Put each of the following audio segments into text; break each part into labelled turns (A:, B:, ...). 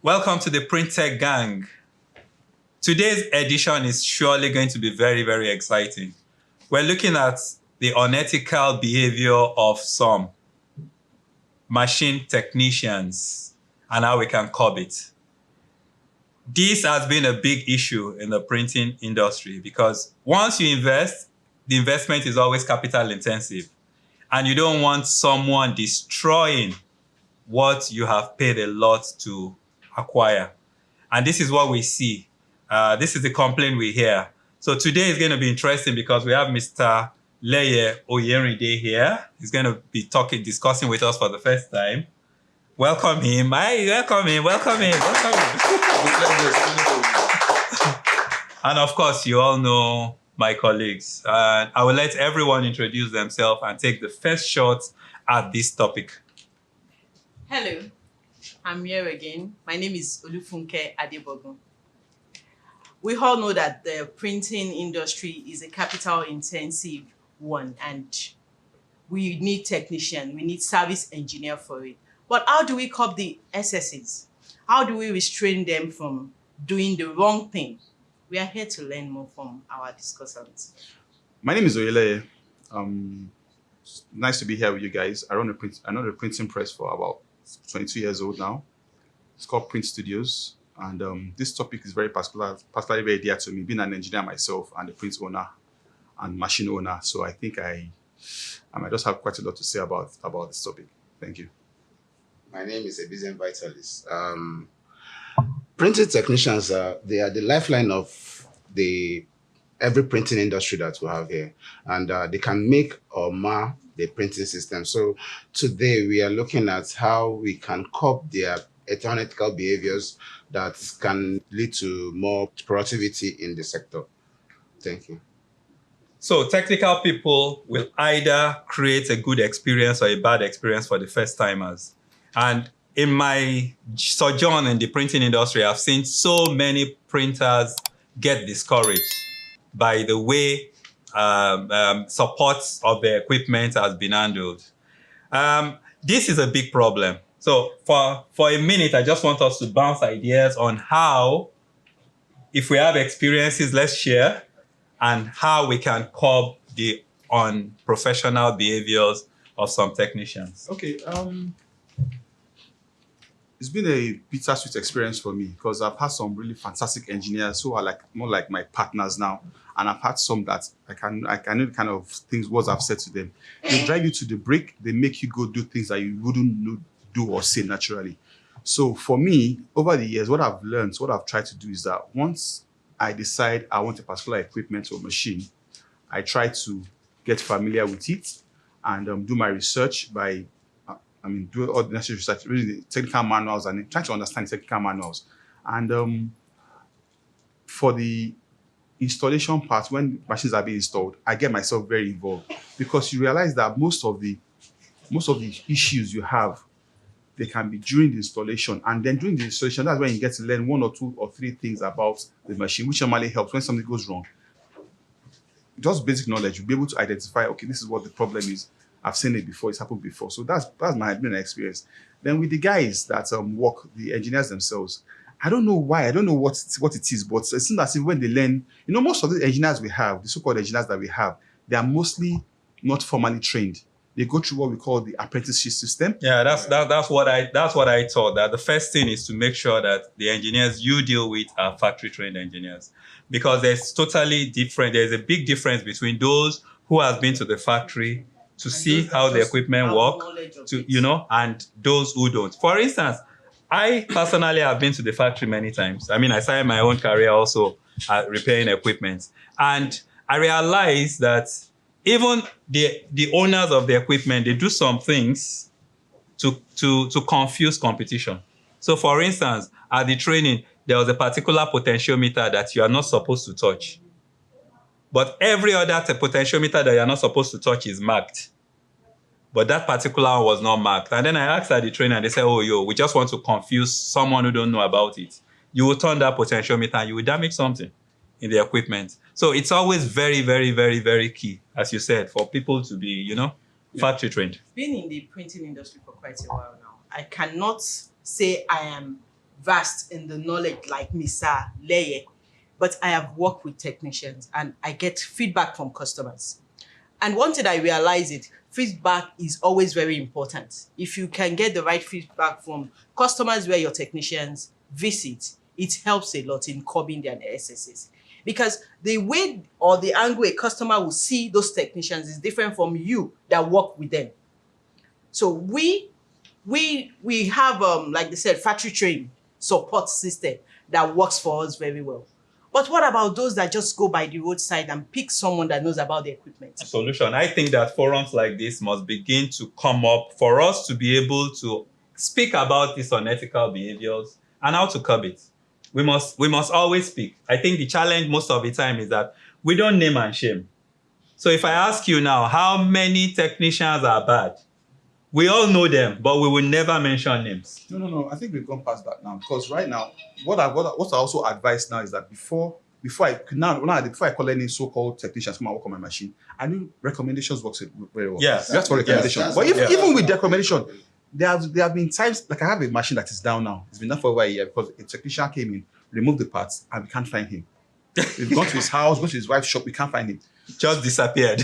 A: Welcome to the PrintTech Gang. Today's edition is surely going to be very, very exciting. We're looking at the unethical behavior of some machine technicians and how we can curb it. This has been a big issue in the printing industry because once you invest, the investment is always capital intensive. And you don't want someone destroying what you have paid a lot to acquire. And this is what we see. This is the complaint we hear. So today is going to be interesting because we have Mr. Leye Oyerinde here. He's going to be discussing with us for the first time. Welcome him. Welcome him. And of course, you all know my colleagues. I will let everyone introduce themselves and take the first shot at this topic.
B: Hello, I'm here again. My name is Olufunke Adebogun. We all know that the printing industry is a capital-intensive one, and we need technician, we need service engineer for it. But how do we curb the excesses? How do we restrain them from doing the wrong thing? We are here to learn more from our discussants.
C: My name is Oyeleye. Nice to be here with you guys. I run a printing press for about 22 years old now. It's called Print Studios. And this topic is particularly very dear to me, being an engineer myself and a print owner and machine owner. So I think I might just have quite a lot to say about this topic. Thank you.
D: My name is a business vitalist. Printing technicians, they are the lifeline of every printing industry that we have here. And they can make or mar the printing system. So today we are looking at how we can curb their unethical behaviors that can lead to more productivity in the sector. Thank you.
A: So technical people will either create a good experience or a bad experience for the first timers. And in my sojourn in the printing industry, I've seen so many printers get discouraged by the way support of the equipment has been handled. This is a big problem. So for a minute, I just want us to bounce ideas on how, if we have experiences, let's share, and how we can curb the unprofessional behaviors of some technicians.
C: Okay. It's been a bittersweet experience for me because I've had some really fantastic engineers who are more like my partners now. And I've had some that I know the kind of words I've said to them. They drive you to the brink. They make you go do things that you wouldn't do or say naturally. So for me, over the years, what I've learned, what I've tried to do is that once I decide I want a particular equipment or machine, I try to get familiar with it and do my research by do all the necessary research, reading the technical manuals and trying to understand the technical manuals. And for the installation part, when machines are being installed, I get myself very involved because you realize that most of the issues you have, they can be during the installation. And then during the installation, that's when you get to learn 1 or 2 or 3 things about the machine, which normally helps when something goes wrong. Just basic knowledge, you'll be able to identify, okay, this is what the problem is. I've seen it before, it's happened before. So that's my experience. Then with the guys that work, the engineers themselves, I don't know why, I don't know what it is, but it seems as if when they learn, most of the engineers we have, the so-called engineers that we have, they are mostly not formally trained. They go through what we call the apprenticeship system.
A: Yeah, that's what I thought, that the first thing is to make sure that the engineers you deal with are factory trained engineers, because there's a big difference between those who have been to the factory to see how the equipment work, and those who don't. For instance, I personally have been to the factory many times. I started my own career also repairing equipment. And I realized that even the owners of the equipment, they do some things to confuse competition. So for instance, at the training, there was a particular potentiometer that you are not supposed to touch. But every other potentiometer that you're not supposed to touch is marked. But that particular one was not marked. And then I asked at the trainer, and they said, we just want to confuse someone who don't know about it. You will turn that potentiometer and you will damage something in the equipment. So it's always very, very, very, very key, as you said, for people to be, factory trained.
B: Been in the printing industry for quite a while now. I cannot say I am vast in the knowledge like Mr. Leye, but I have worked with technicians and I get feedback from customers. And one thing I realize it, feedback is always very important. If you can get the right feedback from customers where your technicians visit, it helps a lot in curbing their excesses. Because the way or the angle a customer will see those technicians is different from you that work with them. So we have, like they said, factory trained support system that works for us very well. But what about those that just go by the roadside and pick someone that knows about the equipment?
A: Solution. I think that forums like this must begin to come up for us to be able to speak about these unethical behaviors and how to curb it. We must always speak. I think the challenge most of the time is that we don't name and shame. So if I ask you now, how many technicians are bad? We all know them, but we will never mention names.
C: No. I think we've gone past that now, because right now, what I also advise now is that before I call any so-called technicians come and work on my machine, I knew recommendations works very well.
A: Yes.
C: That's for recommendation.
D: Yes,
C: but
D: that's
C: even with the recommendation, there have been times, like I have a machine that is down now. It's been down for over a year because a technician came in, removed the parts, and we can't find him. We've gone to his house, gone to his wife's shop, we can't find him.
A: Just disappeared.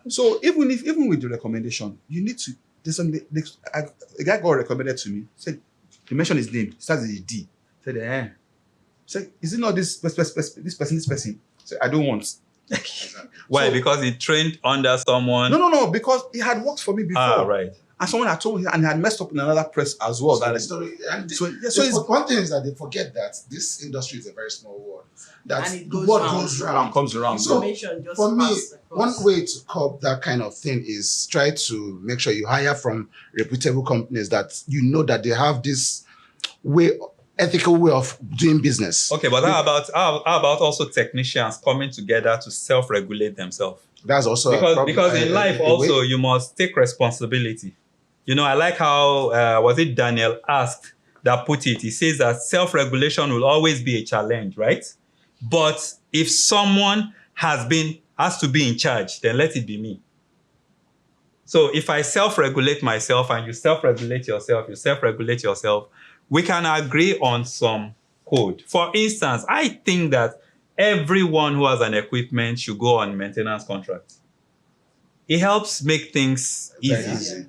C: So even with the recommendation, you need to. A guy got recommended to me. Said he mentioned his name. Starts with a D. Said, Said, is it not this person? Said, I don't want.
A: Why?
C: So,
A: because he trained under someone.
C: No. Because he had worked for me before.
A: Ah, right.
C: And someone had told him, and he had messed up in another press as well.
D: One thing is that they forget that this industry is a very small world. That
B: And it goes
D: what
B: round.
D: goes round
C: comes around.
D: So,
B: Information just
D: for me,
B: pass
D: one
B: across.
D: way to curb that kind of thing is try to make sure you hire from reputable companies that you know that they have this ethical way of doing business.
A: Okay, but how about also technicians coming together to self-regulate themselves?
D: That's also a problem.
A: Because in life also you must take responsibility. You know, I like how was it Daniel put it. He says that self-regulation will always be a challenge, right? But if someone has to be in charge, then let it be me. So if I self-regulate myself and you self-regulate yourself, we can agree on some code. For instance, I think that everyone who has an equipment should go on maintenance contract. It helps make things easy.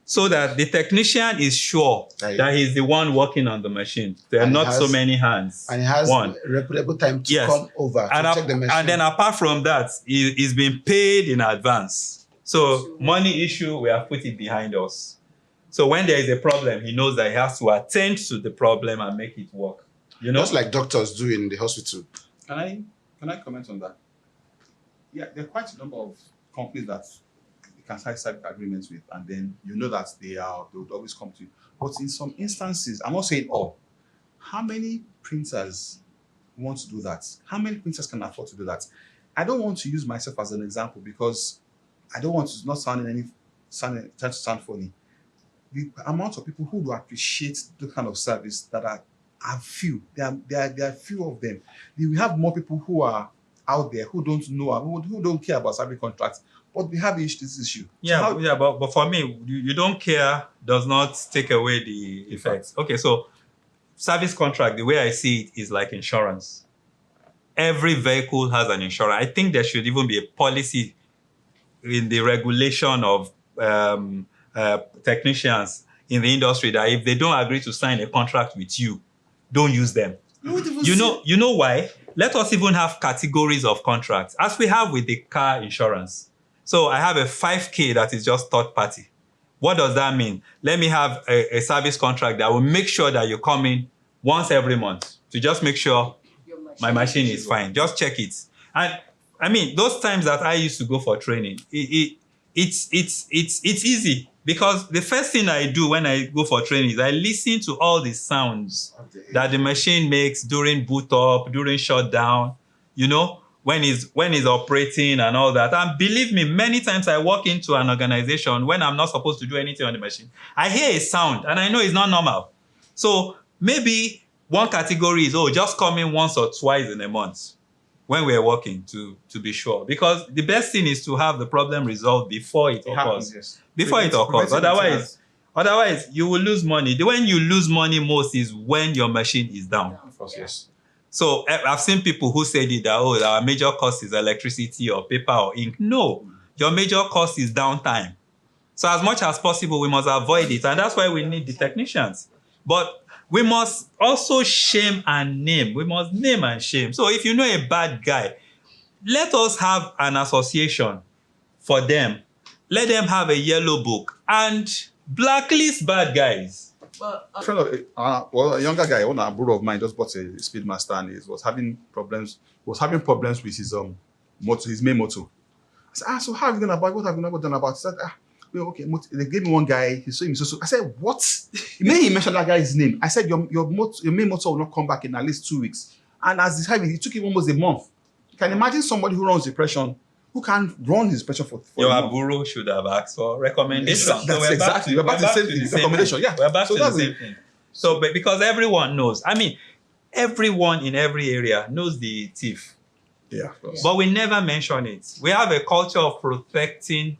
A: So that the technician is sure that he's the one working on the machine. There are not so many hands.
D: And he has reputable time to come over to check the machine.
A: And then apart from that, he's been paid in advance. So money issue, we have put it behind us. So when there is a problem, he knows that he has to attend to the problem and make it work. You know?
D: Just like doctors do in the hospital.
C: Can I comment on that? Yeah, there are quite a number of companies that you can sign service agreements with, and then you know that they would always come to you. But in some instances, I'm not saying all, how many printers want to do that? How many printers can afford to do that? I don't want to use myself as an example because I don't want to not trying to sound funny. The amount of people who do appreciate the kind of service that are few. There are few of them. We have more people who are out there who don't know, who don't care about service contracts, but we have this issue.
A: But for me, you don't care does not take away the effects. Okay, so service contract, the way I see it is like insurance. Every vehicle has an insurance. I think there should even be a policy in the regulation of technicians in the industry that if they don't agree to sign a contract with you, don't use them. You know why? Let us even have categories of contracts, as we have with the car insurance. So I have a 5K that is just third party. What does that mean? Let me have a service contract that will make sure that you come in once every month to just make sure my machine is fine. Just check it. And I mean, those times that I used to go for training, it's easy. Because the first thing I do when I go for training is I listen to all the sounds that the machine makes during boot up, during shutdown, you know, when it's operating and all that. And believe me, many times I walk into an organization when I'm not supposed to do anything on the machine. I hear a sound and I know it's not normal. So maybe one category is, just come in once or twice in a month when we're working to be sure. Because the best thing is to have the problem resolved before it occurs.
C: Happens, yes.
A: Before it occurs. Otherwise, you will lose money. When you lose money most is when your machine is down.
C: Of course, yes.
A: So I've seen people who said it that, oh, our major cost is electricity or paper or ink. No, your major cost is downtime. So as much as possible, we must avoid it. And that's why we need the technicians. But we must also shame and name. We must name and shame. So if you know a bad guy, let us have an association for them. Let them have a yellow book and blacklist bad guys.
B: Well,
C: A younger guy, one brother of mine just bought a Speedmaster and he was having problems. With his motor, his main motor. I said, so how have you gone about? What have you done about? He said, well, okay. They gave me one guy. He saw him. So I said, what? He mentioned that guy's name. I said, your main motor will not come back in at least 2 weeks. And as he's having, it took him almost a month. You can imagine somebody who runs depression who can run his pressure for
A: your Aburo should have asked for recommendation.
C: That's exactly. We're back to the same thing. Recommendation. Yeah.
A: We're back to the same thing. So, but because everyone knows, I mean, everyone in every area knows the thief.
C: Yeah. Of course.
A: But we never mention it. We have a culture of protecting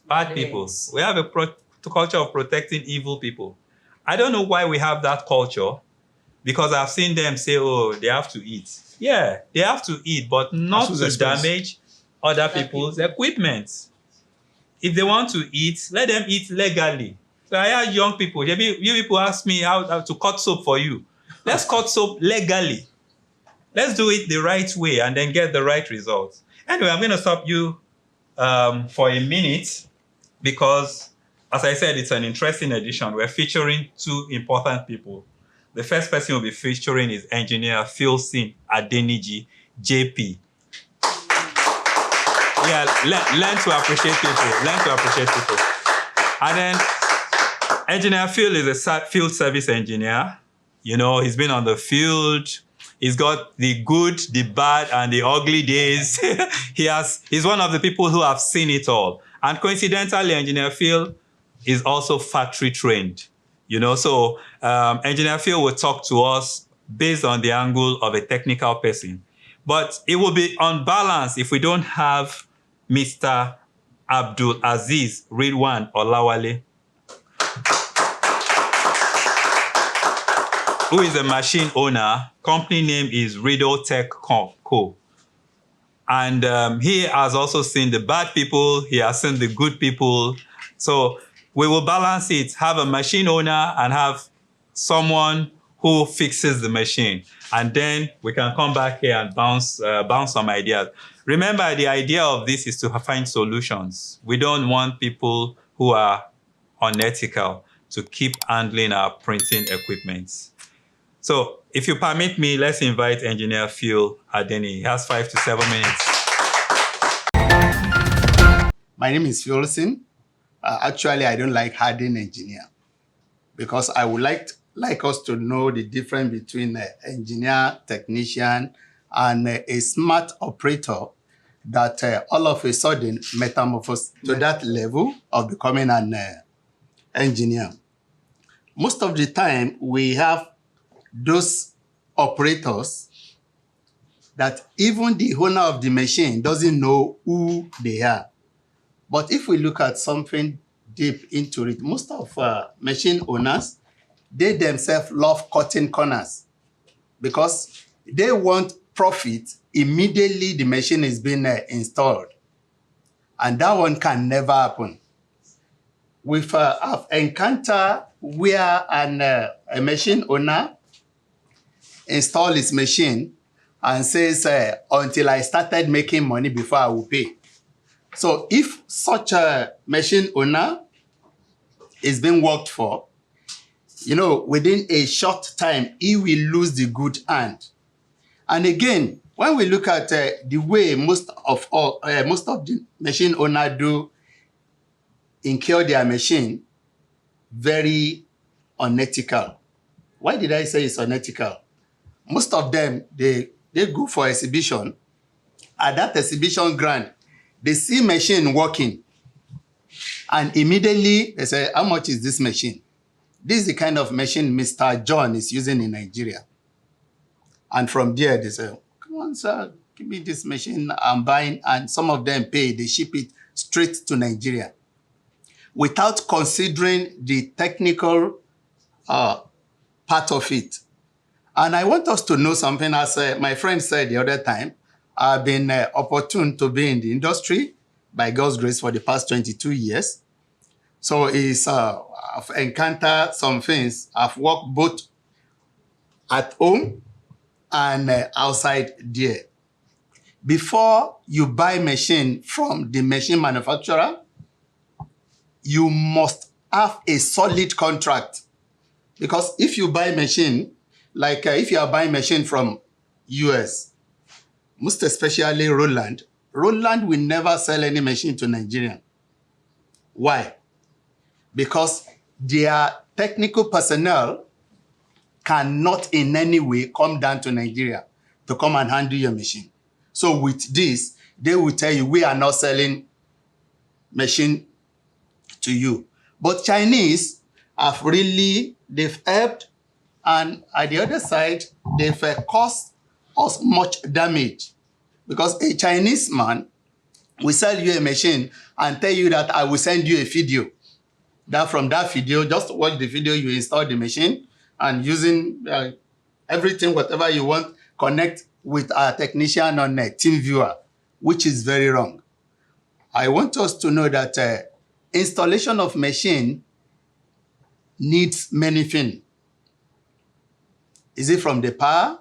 A: bad people. We have a culture of protecting evil people. I don't know why we have that culture, because I've seen them say, oh, they have to eat. Yeah, they have to eat, but not to damage other people's equipment. If they want to eat, let them eat legally. So I had young people, you people ask me how to cut soap for you. Let's cut soap legally. Let's do it the right way and then get the right results. Anyway, I'm going to stop you for a minute because, as I said, it's an interesting edition. We're featuring two important people. The first person we'll be featuring is engineer Philson Adeniji, JP. Yeah, learn to appreciate people. And then engineer Phil is a field service engineer. You know, he's been on the field. He's got the good, the bad, and the ugly days. He's one of the people who have seen it all. And coincidentally, engineer Phil is also factory trained. You know, so engineer Phil will talk to us based on the angle of a technical person. But it will be unbalanced if we don't have Mr. Abdul Aziz Ridwan Olawale, who is a machine owner. Company name is Riddle Tech Co. And he has also seen the bad people. He has seen the good people. So we will balance it, have a machine owner and have someone who fixes the machine. And then we can come back here and bounce some ideas. Remember, the idea of this is to find solutions. We don't want people who are unethical to keep handling our printing equipment. So if you permit me, let's invite engineer Phil Adeni. He has 5 to 7 minutes.
E: My name is Philson. Actually, I don't like hardened engineer because I would like us to know the difference between an engineer, technician, and a smart operator that all of a sudden metamorphose to that level of becoming an engineer. Most of the time, we have those operators that even the owner of the machine doesn't know who they are. But if we look at something deep into it, most of machine owners, they themselves love cutting corners because they want profit immediately the machine is being installed. And that one can never happen. We've encountered where a machine owner install his machine and says, until I started making money before I will pay. So if such a machine owner is being worked for, you know, within a short time, he will lose the good hand. And again, when we look at the way most of the machine owners do incur their machine, very unethical. Why did I say it's unethical? Most of them, they go for exhibition. At that exhibition ground, they see machine working. And immediately they say, how much is this machine? This is the kind of machine Mr. John is using in Nigeria. And from there, they say, come on, sir, give me this machine I'm buying. And some of them pay, they ship it straight to Nigeria. without considering the technical part of it. And I want us to know something, as my friend said the other time. I've been opportune to be in the industry by God's grace for the past 22 years. So I've encountered some things. I've worked both at home and outside there. Before you buy machine from the machine manufacturer, you must have a solid contract. Because if you buy machine, like if you are buying machine from US, most especially Roland will never sell any machine to Nigeria. Why? Because their technical personnel cannot in any way come down to Nigeria to come and handle your machine. So with this, they will tell you, we are not selling machine to you. But Chinese have really, they've helped, and at the other side, they've caused us much damage. Because a Chinese man will sell you a machine and tell you that I will send you a video. That from that video, just watch the video, you install the machine, and using everything, whatever you want, connect with a technician on a TeamViewer, which is very wrong. I want us to know that installation of machine needs many things. Is it from the power?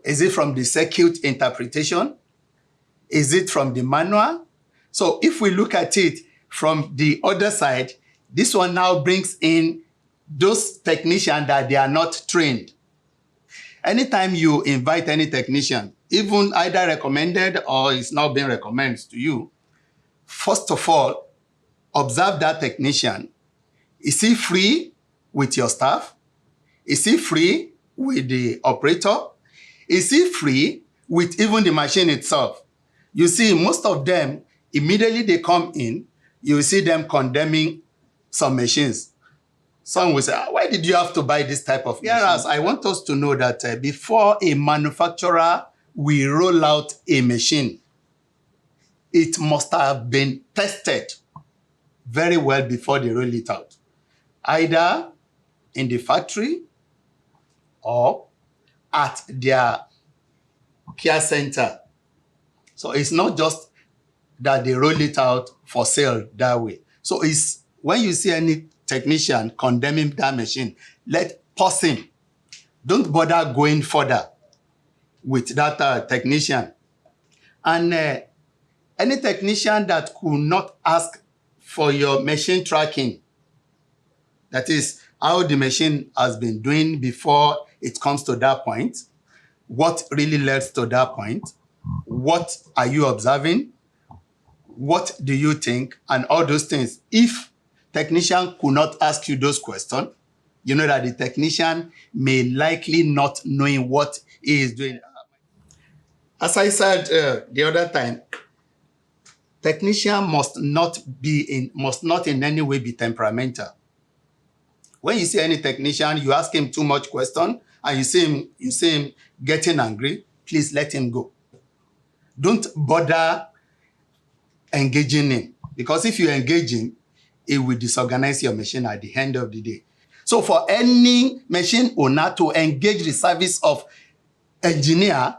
E: Is it from the circuit interpretation? Is it from the manual? So if we look at it from the other side, this one now brings in those technicians that they are not trained. Anytime you invite any technician, even either recommended or it's not being recommended to you, first of all, observe that technician. Is he free with your staff? Is he free with the operator? Is he free with even the machine itself? You see, most of them, immediately they come in, you see them condemning some machines. Some will say, why did you have to buy this type of machine? Whereas I want us to know that before a manufacturer will roll out a machine, it must have been tested very well before they roll it out. Either in the factory or at their care center. So it's not just that they roll it out for sale that way. So it's when you see any technician condemning that machine, pause him. Don't bother going further with that technician. And any technician that could not ask for your machine tracking, that is how the machine has been doing before it comes to that point, what really led to that point, what are you observing, what do you think, and all those things. If technician could not ask you those questions, you know that the technician may likely not knowing what he is doing. As I said the other time, technician must not in any way be temperamental. When you see any technician, you ask him too much question, and you see him getting angry, please let him go. Don't bother engaging him, because if you engage him, it will disorganize your machine at the end of the day. So for any machine owner to engage the service of engineer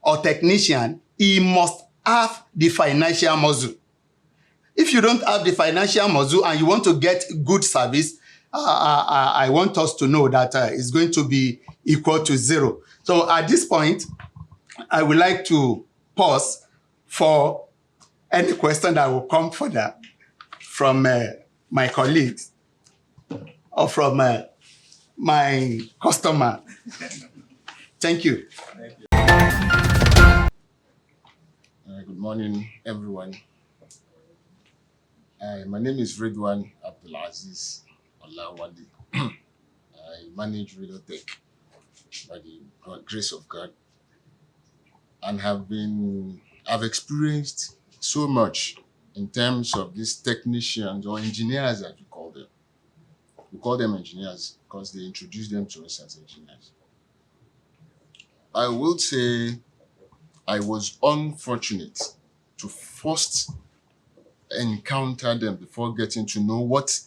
E: or technician, he must have the financial muscle. If you don't have the financial muscle and you want to get good service, I want us to know that it's going to be equal to 0. So at this point, I would like to pause for any question that will come further from my colleagues or from my customer. Thank you.
A: Thank you.
F: Good morning, everyone. My name is Redwan Abdulaziz Olawale. I manage Relotech by the grace of God, and I've experienced so much in terms of these technicians or engineers, as we call them. We call them engineers because they introduce them to us as engineers. I will say I was unfortunate to first encounter them before getting to know what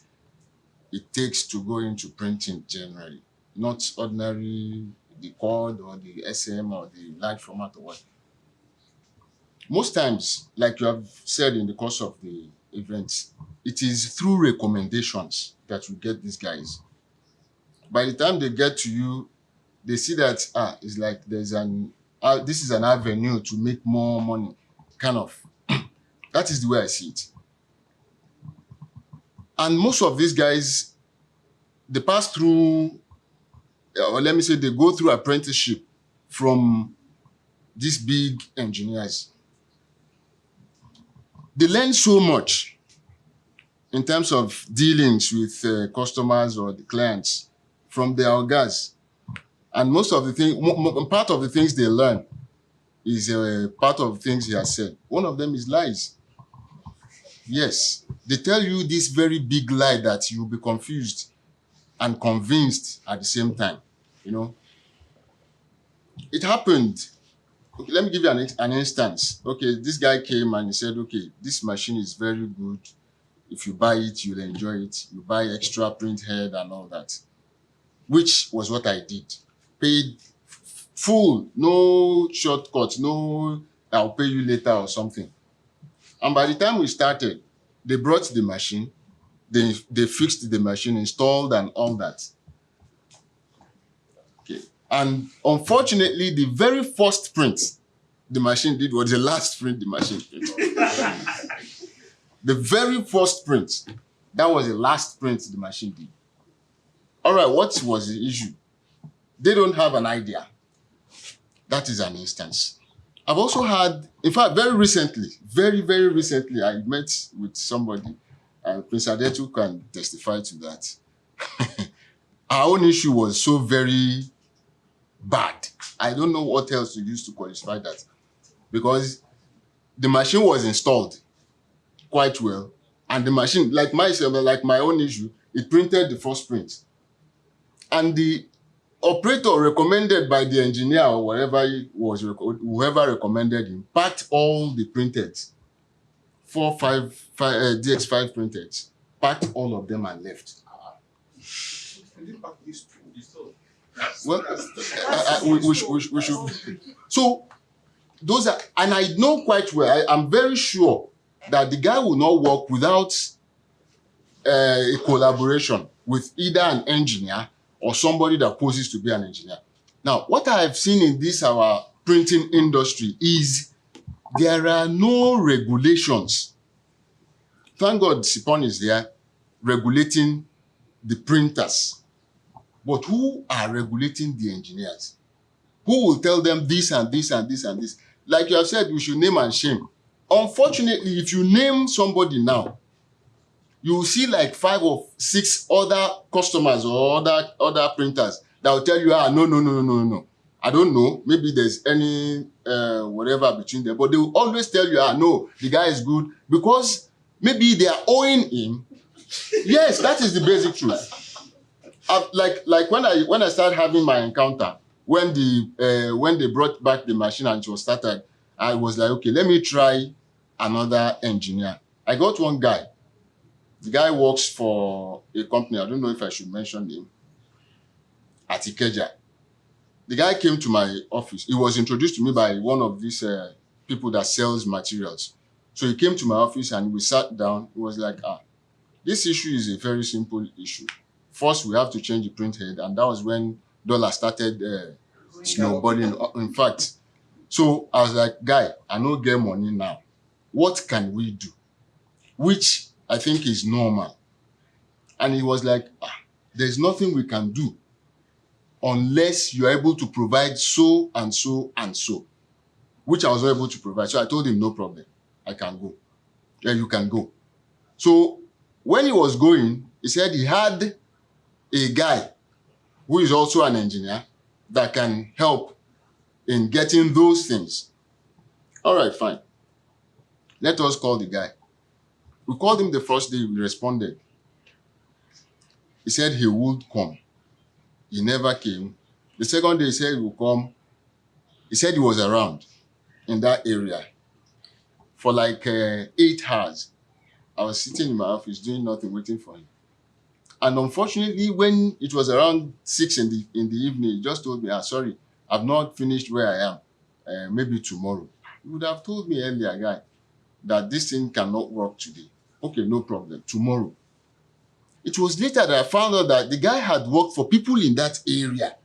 F: it takes to go into printing generally, not ordinary the Quad or the SM or the large format or what. Most times, like you have said in the course of the event, it is through recommendations that you get these guys. By the time they get to you, they see that it's like there's this is an avenue to make more money, kind of. That is the way I see it. And most of these guys, they pass through, or let me say, they go through apprenticeship from these big engineers. They learn so much in terms of dealings with customers or the clients from their ogas. And most of the things, part of the things they learn is part of the things he has said. One of them is lies. Yes, they tell you this very big lie that you'll be confused and convinced at the same time. You know, it happened. Okay, let me give you an instance. Okay, this guy came and he said, okay, this machine is very good. If you buy it, you'll enjoy it. You buy extra print head and all that, which was what I did. Paid full, no shortcuts, no I'll pay you later or something. And by the time we started, they brought the machine, they fixed the machine, installed and all that. Okay. And unfortunately, the very first print the machine did was the last print the machine did. The very first print, that was the last print the machine did. All right, what was the issue? They don't have an idea. That is an instance. I've also had, in fact, very recently, very recently, I met with somebody, and Prince Adetu can testify to that. Our own issue was so very bad. I don't know what else to use to qualify that. Because the machine was installed quite well, and the machine, like myself, like my own issue, it printed the first print. And the operator recommended by the engineer or whatever it was, whoever recommended him, packed all the printed, 4, 5 DX5 printed, packed all of them and left. Well, we should. So those are, and I know quite well, I'm very sure that the guy will not work without a collaboration with either an engineer or somebody that poses to be an engineer. Now, what I have seen in this our printing industry is there are no regulations. Thank God SIPON is there regulating the printers. But who are regulating the engineers? Who will tell them this and this and this and this? Like you have said, we should name and shame. Unfortunately, if you name somebody now, you will see like 5 or 6 other customers or other printers that will tell you, no. I don't know. Maybe there's any whatever between them. But they will always tell you, no, the guy is good. Because maybe they are owing him. Yes, that is the basic truth. Like when I started having my encounter, when they brought back the machine and it was started, I was like, okay, let me try another engineer. I got one guy. The guy works for a company, I don't know if I should mention him, at Ikeja. The guy came to my office. He was introduced to me by one of these people that sells materials. So he came to my office and we sat down. He was like, this issue is a very simple issue. First, we have to change the print head, and that was when dollar started snowballing. In fact, so I was like, guy, I no get money now. What can we do? Which I think is normal. And he was like, there's nothing we can do unless you're able to provide so and so and so, which I was not able to provide. So I told him, no problem, I can go. Yeah, you can go. So when he was going, he said he had a guy who is also an engineer that can help in getting those things. All right, fine. Let us call the guy. We called him the first day, he responded. He said he would come. He never came. The second day he said he would come. He said he was around in that area for like 8 hours. I was sitting in my office doing nothing, waiting for him. And unfortunately, when it was around 6 in the evening, he just told me, sorry, I've not finished where I am. Maybe tomorrow. You would have told me earlier, guy, that this thing cannot work today. Okay, no problem. Tomorrow. It was later that I found out that the guy had worked for people in that area.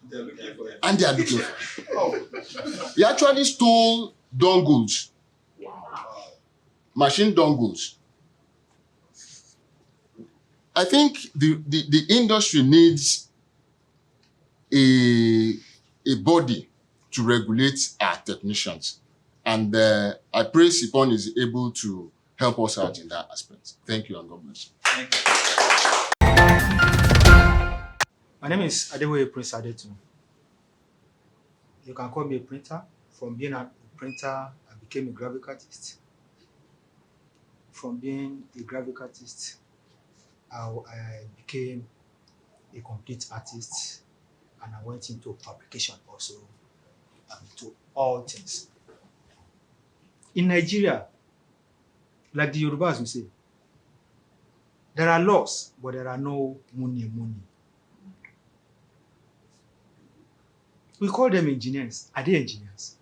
A: They're looking for it.
F: And they are looking for it. He actually stole dongles. Machine dongles. I think the industry needs a body to regulate our technicians. And I pray SIPON is able to help us out in that aspect. Thank you and God bless you.
A: Thank you.
G: My name is Adeboye Prince Adetu. You can call me a printer. From being a printer, I became a graphic artist. From being a graphic artist, I became a complete artist, and I went into fabrication also, and to all things. In Nigeria, like the Yorubas will say, there are laws, but there are no money. We call them engineers. Are they engineers?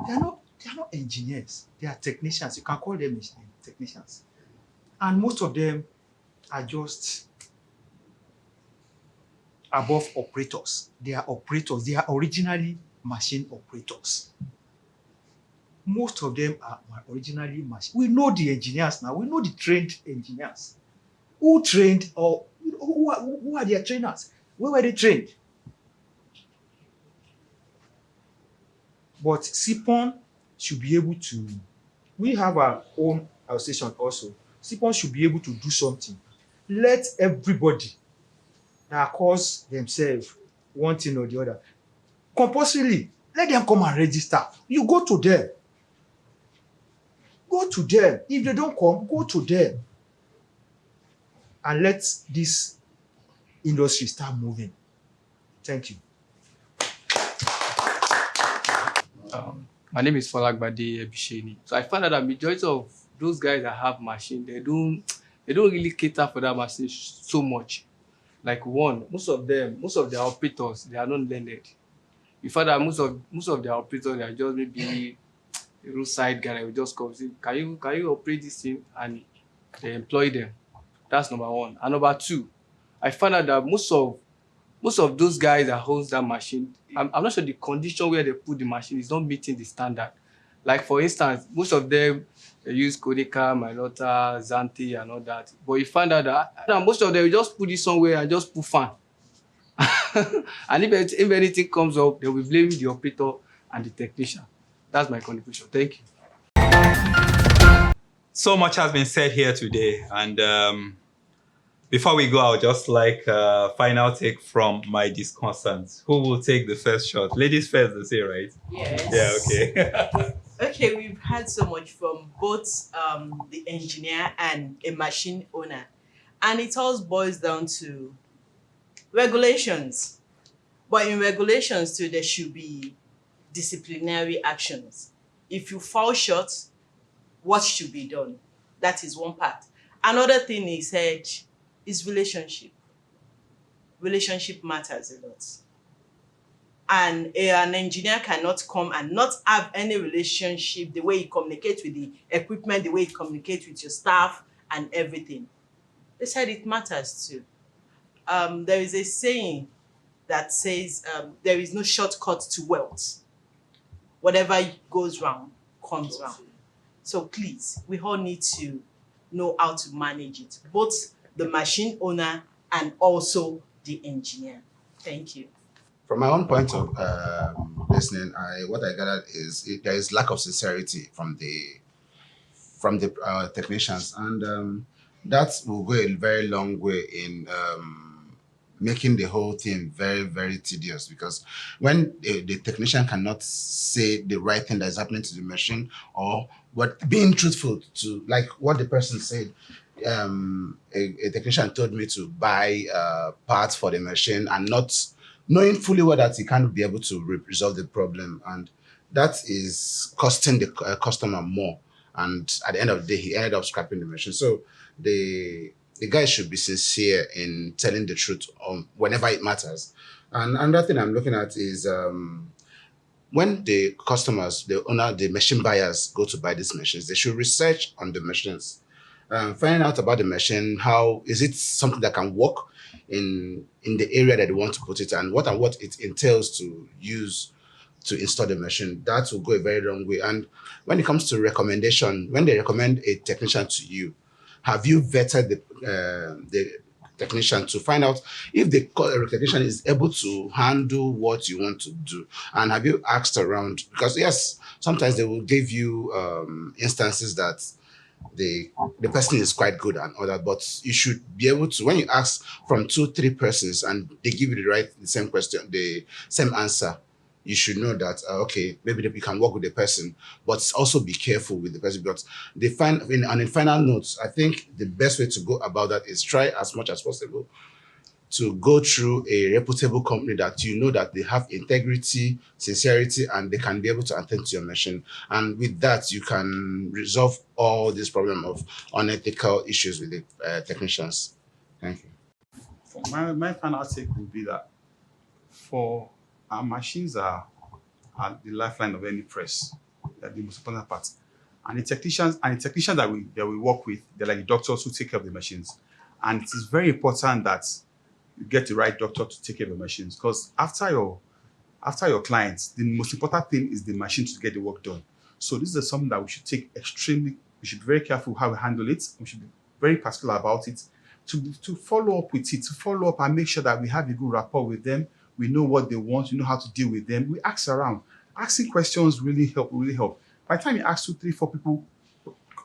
G: They are not engineers. They are technicians. You can call them technicians. And most of them are just above operators. They are operators. They are originally machine operators. Most of them are originally machine. We know the engineers now. We know the trained engineers. Who trained, or who are their trainers? Where were they trained? But SIPON should be able to, we have our own association also. SIPON should be able to do something. Let everybody that calls themselves one thing or the other, compulsorily, let them come and register. You go to them. Go to them. If they don't come, go to them. And let this industry start moving. Thank you.
H: My name is Folagbade Ebisheni. So I found out that majority of those guys that have machine, they don't really cater for that machine so much. Like most of their operators, they are not learned. You find that most of their operators, they are just maybe a roadside guy that will just come say, can you operate this thing? And they employ them. That's number one. And number two, I found out that most of those guys that hold that machine, I'm not sure the condition where they put the machine is not meeting the standard. Like for instance, most of them they use Konica, Minolta, Zante and all that. But you find out that most of them will just put it somewhere and just put fan. And if anything comes up, they will blame the operator and the technician. That's my contribution. Thank you.
A: So much has been said here today, and before we go, I would just like a final take from my discussants. Who will take the first shot? Ladies first, they say, right?
B: Yes.
A: Yeah, okay.
B: Okay, we've had so much from both the engineer and a machine owner. And it all boils down to regulations. But in regulations too, there should be disciplinary actions. If you fall short, what should be done? That is one part. Another thing he said is relationship. Relationship matters a lot. And an engineer cannot come and not have any relationship, the way he communicates with the equipment, the way he communicates with your staff and everything. They said it matters too. There is a saying that says there is no shortcut to wealth. Whatever goes round, comes round. So please, we all need to know how to manage it, both the machine owner and also the engineer. Thank you.
D: From my own point of listening, what I gathered is there is lack of sincerity from the technicians, and that will go a very long way in making the whole thing very, very tedious, because when the technician cannot say the right thing that is happening to the machine, or what being truthful to, like what the person said, a technician told me to buy parts for the machine and not knowing fully well that he can't be able to resolve the problem, and that is costing the customer more. and at the end of the day, he ended up scrapping the machine. So the guy should be sincere in telling the truth whenever it matters. And another thing I'm looking at is when the customers, the owner, the machine buyers go to buy these machines, they should research on the machines, find out about the machine. How is it something that can work in the area that they want to put it, and what it entails to use to install the machine. That will go a very long way. And when it comes to recommendation, when they recommend a technician to you, have you vetted the technician to find out if the technician is able to handle what you want to do? And have you asked around? Because yes, sometimes they will give you instances that the person is quite good and all that, but you should be able to, when you ask from 2-3 persons and they give you the same question, the same answer, you should know that okay, maybe you can work with the person, but also be careful with the person. Because in final notes, I think the best way to go about that is try as much as possible to go through a reputable company that you know that they have integrity, sincerity, and they can be able to attend to your machine. And with that, you can resolve all this problem of unethical issues with the technicians. Thank you.
C: My final take would be that for our machines are the lifeline of any press. They're the most important part. And the technicians that we work with, they're like the doctors who take care of the machines. And it is very important that you get the right doctor to take care of the machines, because after your clients, the most important thing is the machine to get the work done. So this is something that we should we should be very careful how we handle it. We should be very particular about it, to follow up with it, to follow up and make sure that we have a good rapport with them. We know what they want, we know how to deal with them. We ask around. Asking questions really help. By the time you ask 2, 3, 4 people,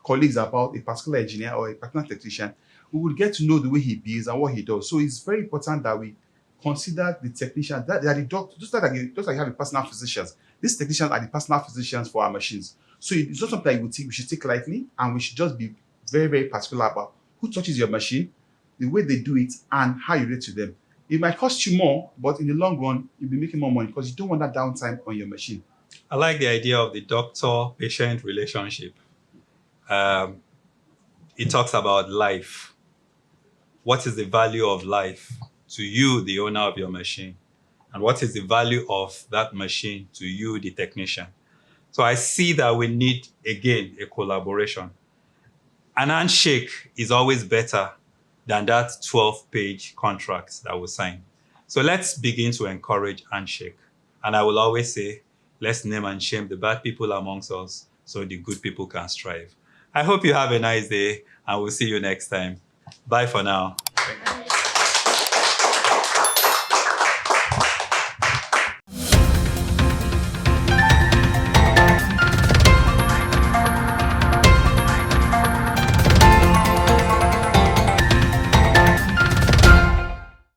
C: colleagues about a particular engineer or a particular technician, we will get to know the way he behaves and what he does. So it's very important that we consider the technicians, that they are the doctors, just like you have the personal physicians. These technicians are the personal physicians for our machines. So it's not something that we should take lightly, and we should just be very, very particular about who touches your machine, the way they do it, and how you relate to them. It might cost you more, but in the long run, you'll be making more money because you don't want that downtime on your machine.
A: I like the idea of the doctor-patient relationship. It talks about life. What is the value of life to you, the owner of your machine? And what is the value of that machine to you, the technician? So I see that we need, again, a collaboration. An handshake is always better than that 12-page contract that we sign. So let's begin to encourage handshake. And I will always say, let's name and shame the bad people amongst us so the good people can strive. I hope you have a nice day, and we'll see you next time. Bye for now.